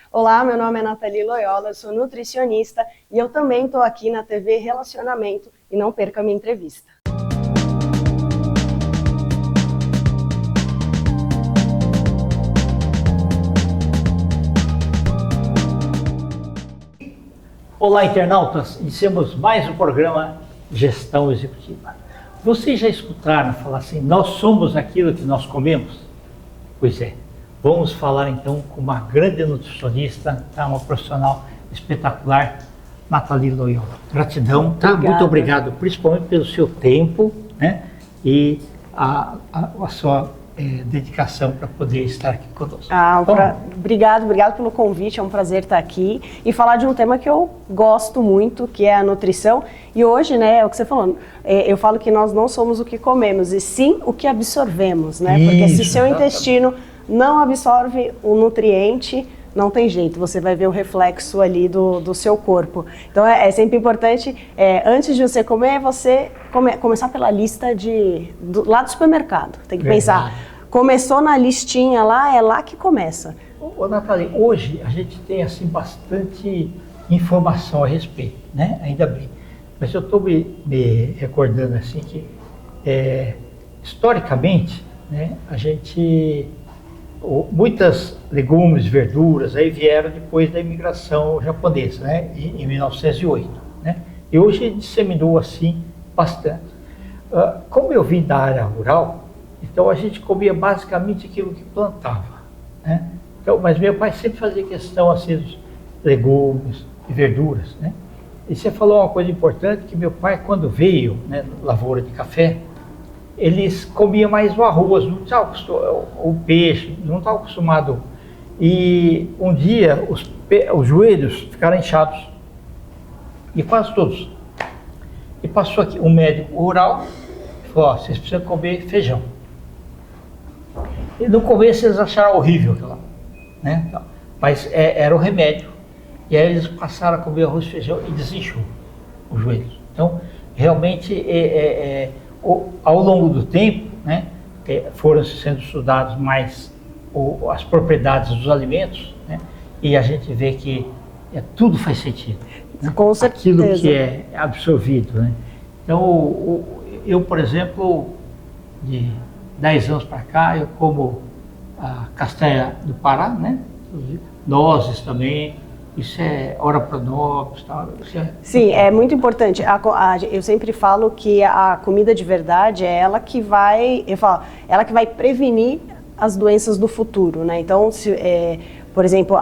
Olá, meu nome é Nathalie Loyola, eu sou nutricionista e eu também estou aqui na TV Relacionamento e não perca a minha entrevista. Olá, internautas! Iniciamos mais um programa Gestão Executiva. Vocês já escutaram falar assim, nós somos aquilo que nós comemos? Pois é, vamos falar então com uma grande nutricionista, uma profissional espetacular, Nathalie Loyola. Gratidão, muito obrigado, principalmente pelo seu tempo, né? E a sua dedicação para poder estar aqui conosco. Obrigado pelo convite, é um prazer estar aqui e falar de um tema que eu gosto muito, que é a nutrição. E hoje, né, é o que você falou, eu falo que nós não somos o que comemos, e sim o que absorvemos, né? Porque se seu intestino não absorve o nutriente, não tem jeito, você vai ver o reflexo ali do seu corpo. Então é sempre importante, antes de você comer, você começar pela lista lá do supermercado. Tem que pensar, começou na listinha lá, é lá que começa. Ô Nathalie, hoje a gente tem assim bastante informação a respeito, né? Ainda bem. Mas eu estou me recordando assim que, historicamente, né, a gente... Muitas legumes, verduras, aí vieram depois da imigração japonesa, né, em 1908, né, e hoje disseminou assim bastante. Como eu vim da área rural, então a gente comia basicamente aquilo que plantava, né, então, mas meu pai sempre fazia questão assim dos legumes e verduras, né, e você falou uma coisa importante, que meu pai quando veio, né, lavoura de café, eles comiam mais o arroz, não estavam acostumados, o peixe, não estavam acostumados. E um dia os joelhos ficaram inchados, e quase todos. E passou aqui um médico rural e falou, vocês precisam comer feijão. E no começo eles acharam horrível aquilo, né? Mas era o remédio. E aí eles passaram a comer arroz e feijão e desinchou os joelhos. Então, realmente, ao longo do tempo, né, foram sendo estudados mais as propriedades dos alimentos, né, e a gente vê que tudo faz sentido, né, com certeza. Aquilo que é absorvido, né. Então, eu, por exemplo, de 10 anos para cá, eu como a castanha do Pará, né, nozes também. Isso é ora pro nobis, tal. Sim, é muito importante. Eu sempre falo que a comida de verdade é ela que vai, ela que vai prevenir as doenças do futuro, né? Então, por exemplo,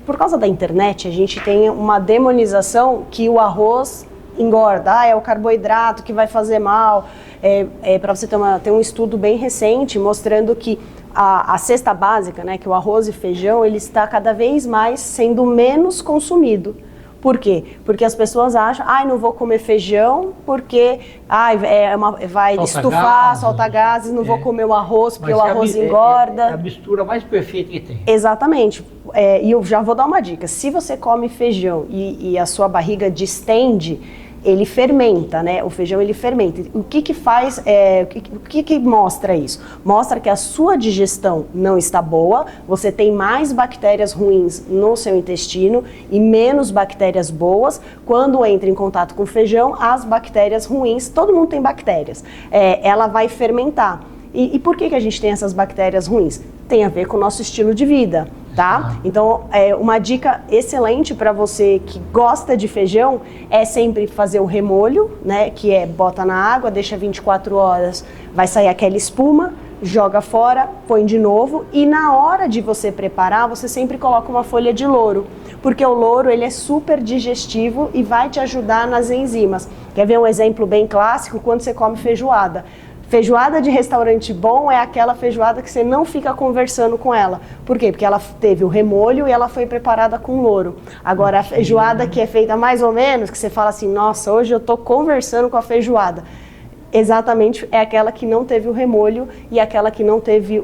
por causa da internet, a gente tem uma demonização que o arroz engorda, é o carboidrato que vai fazer mal. Para você ter um estudo bem recente mostrando que a cesta básica, né, que o arroz e feijão, ele está cada vez mais sendo menos consumido. Por quê? Porque as pessoas acham, não vou comer feijão porque vai estufar, soltar gases, não vou comer o arroz porque o arroz engorda. É a mistura mais perfeita que tem. Exatamente. E eu já vou dar uma dica. Se você come feijão e a sua barriga distende, ele fermenta, né? O feijão ele fermenta. O que faz, o que mostra isso? Mostra que a sua digestão não está boa, você tem mais bactérias ruins no seu intestino e menos bactérias boas. Quando entra em contato com o feijão, as bactérias ruins, todo mundo tem bactérias, ela vai fermentar. E por que a gente tem essas bactérias ruins? Tem a ver com o nosso estilo de vida, tá? Então, uma dica excelente para você que gosta de feijão é sempre fazer o remolho, né? Que bota na água, deixa 24 horas, vai sair aquela espuma, joga fora, põe de novo e na hora de você preparar, você sempre coloca uma folha de louro, porque o louro ele é super digestivo e vai te ajudar nas enzimas. Quer ver um exemplo bem clássico? Quando você come feijoada. Feijoada de restaurante bom é aquela feijoada que você não fica conversando com ela. Por quê? Porque ela teve o remolho e ela foi preparada com louro. Agora, a feijoada que é feita mais ou menos, que você fala assim, nossa, hoje eu tô conversando com a feijoada. Exatamente, é aquela que não teve o remolho e aquela que não teve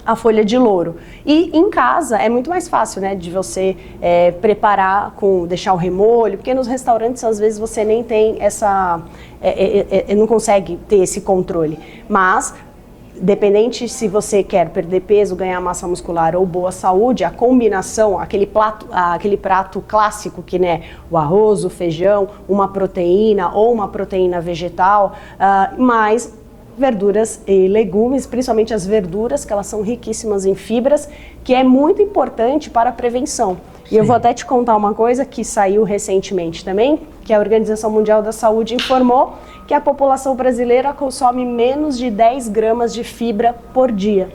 a folha de louro. E em casa é muito mais fácil, né, de você preparar, deixar o remolho, porque nos restaurantes às vezes você nem tem não consegue ter esse controle. Mas dependente se você quer perder peso, ganhar massa muscular ou boa saúde, a combinação, aquele prato clássico que, né, o arroz, o feijão, uma proteína ou uma proteína vegetal, mais verduras e legumes, principalmente as verduras, que elas são riquíssimas em fibras, que é muito importante para a prevenção. Sim. E eu vou até te contar uma coisa que saiu recentemente também, que a Organização Mundial da Saúde informou que a população brasileira consome menos de 10 gramas de fibra por dia.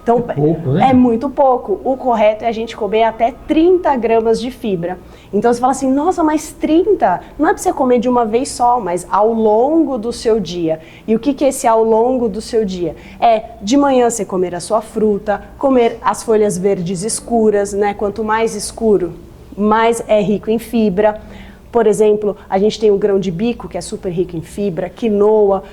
Então, é pouco, né? É muito pouco. O correto é a gente comer até 30 gramas de fibra. Então, você fala assim, nossa, mas 30? Não é para você comer de uma vez só, mas ao longo do seu dia. E o que é esse ao longo do seu dia? É, de manhã você comer a sua fruta, comer as folhas verdes escuras, né? Quanto mais escuro, mais é rico em fibra. Por exemplo, a gente tem o grão de bico, que é super rico em fibra, quinoa,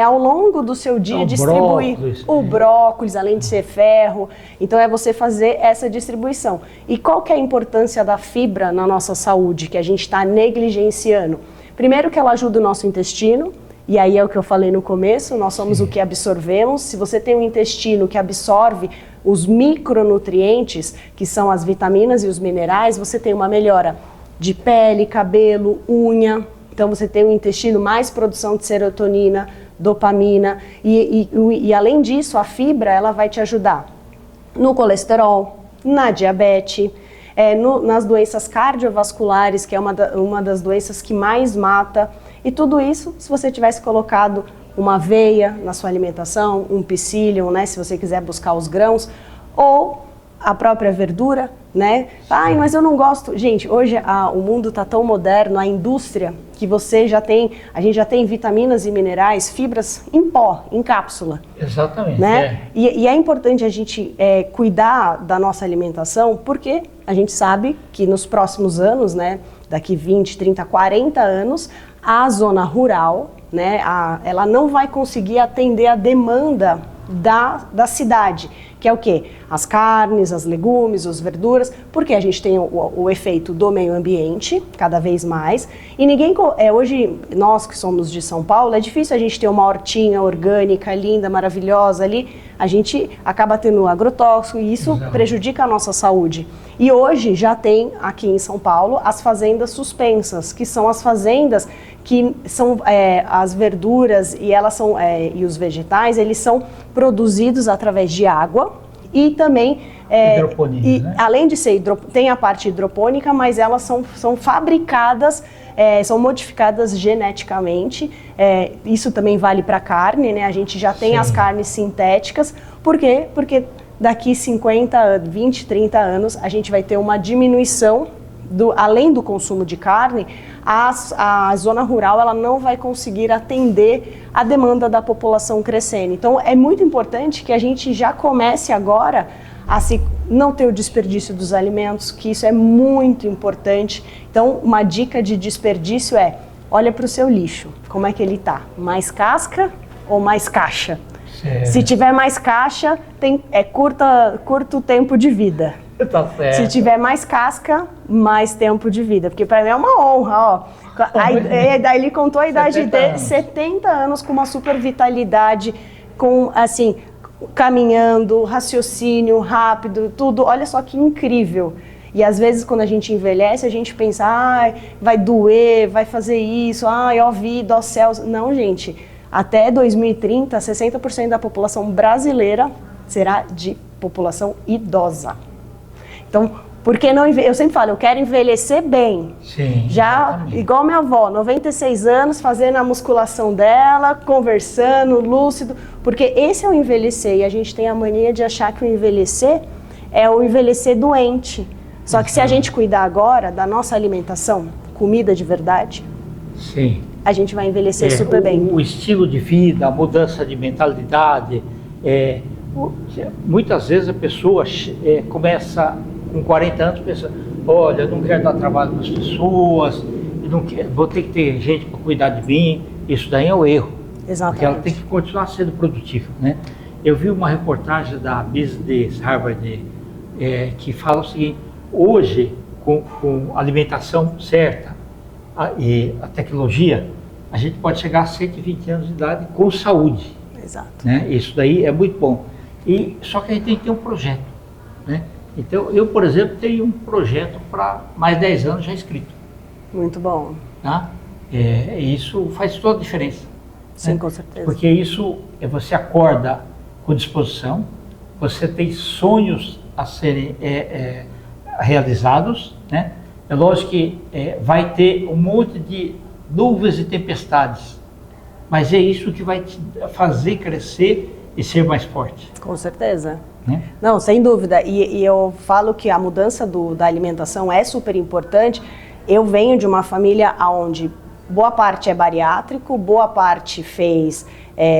ao longo do seu dia distribuir o brócolis, além de ser ferro. Então é você fazer essa distribuição. E qual que é a importância da fibra na nossa saúde, que a gente está negligenciando? Primeiro que ela ajuda o nosso intestino, e aí é o que eu falei no começo, nós somos o que absorvemos. Se você tem um intestino que absorve os micronutrientes, que são as vitaminas e os minerais, você tem uma melhora de pele, cabelo, unha. Então você tem um intestino, mais produção de serotonina, dopamina e além disso a fibra ela vai te ajudar no colesterol, na diabetes, nas doenças cardiovasculares, que é uma das doenças que mais mata, e tudo isso se você tivesse colocado uma aveia na sua alimentação, um psyllium, né, se você quiser buscar os grãos, ou a própria verdura, né? Ai, mas eu não gosto. Gente, hoje o mundo está tão moderno, a indústria, que a gente já tem vitaminas e minerais, fibras em pó, em cápsula. Exatamente. Né? E é importante a gente cuidar da nossa alimentação, porque a gente sabe que nos próximos anos, né, daqui 20, 30, 40 anos, a zona rural, né, ela não vai conseguir atender a demanda da cidade, que é o quê? As carnes, as legumes, as verduras, porque a gente tem o efeito do meio ambiente, cada vez mais, e hoje, nós que somos de São Paulo, é difícil a gente ter uma hortinha orgânica, linda, maravilhosa ali, a gente acaba tendo agrotóxico e isso prejudica a nossa saúde. E hoje já tem aqui em São Paulo as fazendas suspensas, que são as fazendas que são as verduras e os vegetais, eles são produzidos através de água e também hidropônica, né? Além de ser tem a parte hidropônica, mas elas são fabricadas, são modificadas geneticamente. Isso também vale para carne, né? A gente já tem as carnes sintéticas. Por quê? Porque daqui 20, 30 anos a gente vai ter uma diminuição além do consumo de carne, a zona rural ela não vai conseguir atender a demanda da população crescendo. Então é muito importante que a gente já comece agora a não ter o desperdício dos alimentos, que isso é muito importante. Então uma dica de desperdício olha para o seu lixo, como é que ele está? Mais casca ou mais caixa? Se tiver mais caixa, curto tempo de vida. Tá certo. Se tiver mais casca, mais tempo de vida. Porque para mim é uma honra, ó. Daí ele contou a idade de 70 anos com uma super vitalidade, com assim, caminhando, raciocínio rápido, tudo. Olha só que incrível. E às vezes quando a gente envelhece, a gente pensa, vai doer, vai fazer isso, ó vida, ó céus. Não, gente. Até 2030, 60% da população brasileira será de população idosa. Então, por que não eu sempre falo, eu quero envelhecer bem. Sim, já exatamente. Igual minha avó, 96 anos, fazendo a musculação dela, conversando, lúcido, porque esse é o envelhecer, e a gente tem a mania de achar que o envelhecer é o envelhecer doente. Só que se a gente cuidar agora da nossa alimentação, comida de verdade, sim, a gente vai envelhecer super bem. O estilo de vida, a mudança de mentalidade, muitas vezes a pessoa começa com 40 anos pensando, olha, eu não quero dar trabalho para as pessoas, vou ter que ter gente para cuidar de mim. Isso daí é o erro. Exatamente. Porque ela tem que continuar sendo produtiva, né? Eu vi uma reportagem da Business Harvard que fala o seguinte: hoje, com a alimentação certa e a tecnologia, a gente pode chegar a 120 anos de idade com saúde. Exato. Né? Isso daí é muito bom. Só que a gente tem que ter um projeto. Né? Então, eu, por exemplo, tenho um projeto para mais 10 anos já escrito. Muito bom. Tá? Isso faz toda a diferença. Sim, né? com certeza. Porque isso, você acorda com disposição, você tem sonhos a serem realizados, né? É lógico que vai ter um monte de nuvens e tempestades, mas é isso que vai te fazer crescer e ser mais forte. Com certeza. Né? Não, sem dúvida. E eu falo que a mudança da alimentação é super importante. Eu venho de uma família onde boa parte é bariátrico, boa parte fez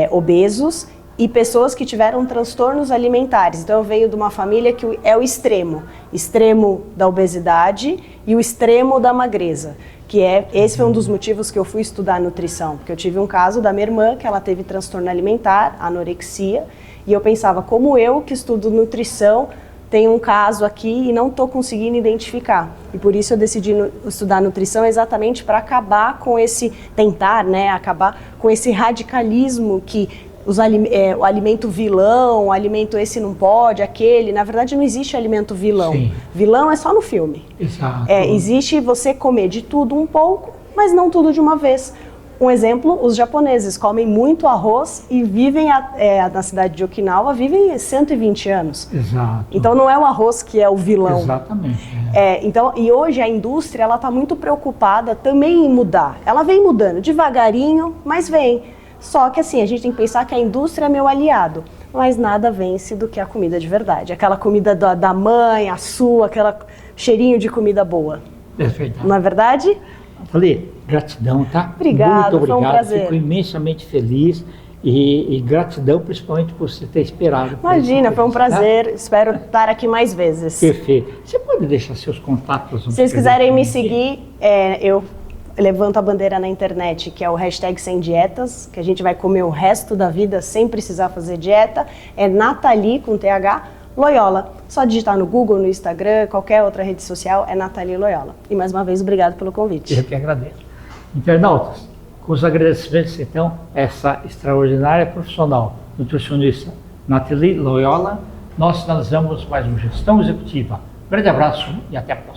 obesos e pessoas que tiveram transtornos alimentares. Então eu venho de uma família que é o extremo da obesidade e o extremo da magreza. Esse foi um dos motivos que eu fui estudar nutrição, porque eu tive um caso da minha irmã que ela teve transtorno alimentar, anorexia, e eu pensava, como eu que estudo nutrição, tenho um caso aqui e não estou conseguindo identificar. E por isso eu decidi estudar nutrição exatamente para acabar com acabar com esse radicalismo que o alimento vilão, o alimento esse não pode, aquele. Na verdade não existe alimento vilão. Sim. Vilão é só no filme. Exato. Existe você comer de tudo um pouco, mas não tudo de uma vez. Um exemplo, os japoneses comem muito arroz e vivem, na cidade de Okinawa, vivem 120 anos. Exato. Então não é o arroz que é o vilão. Exatamente. E hoje a indústria está muito preocupada também em mudar. Ela vem mudando devagarinho, mas vem. Só que assim, a gente tem que pensar que a indústria é meu aliado. Mas nada vence do que a comida de verdade. Aquela comida da mãe, a sua, aquele cheirinho de comida boa. É verdade. Não é verdade? Falei, gratidão, tá? Obrigado, muito obrigado. foi um prazer. Fico imensamente feliz e gratidão principalmente por você ter esperado. Imagina, foi um prazer. Tá? Espero estar aqui mais vezes. Perfeito. Você pode deixar seus contatos? Se vocês quiserem me seguir, eu levanto a bandeira na internet, que é o hashtag Sem Dietas, que a gente vai comer o resto da vida sem precisar fazer dieta. É Nathalie, com TH, Loyola. Só digitar no Google, no Instagram, qualquer outra rede social, é Nathalie Loyola. E mais uma vez, obrigado pelo convite. Eu que agradeço. Internautas, com os agradecimentos, então, essa extraordinária profissional, nutricionista Nathalie Loyola, nós finalizamos mais uma Gestão Executiva. Grande abraço e até a próxima.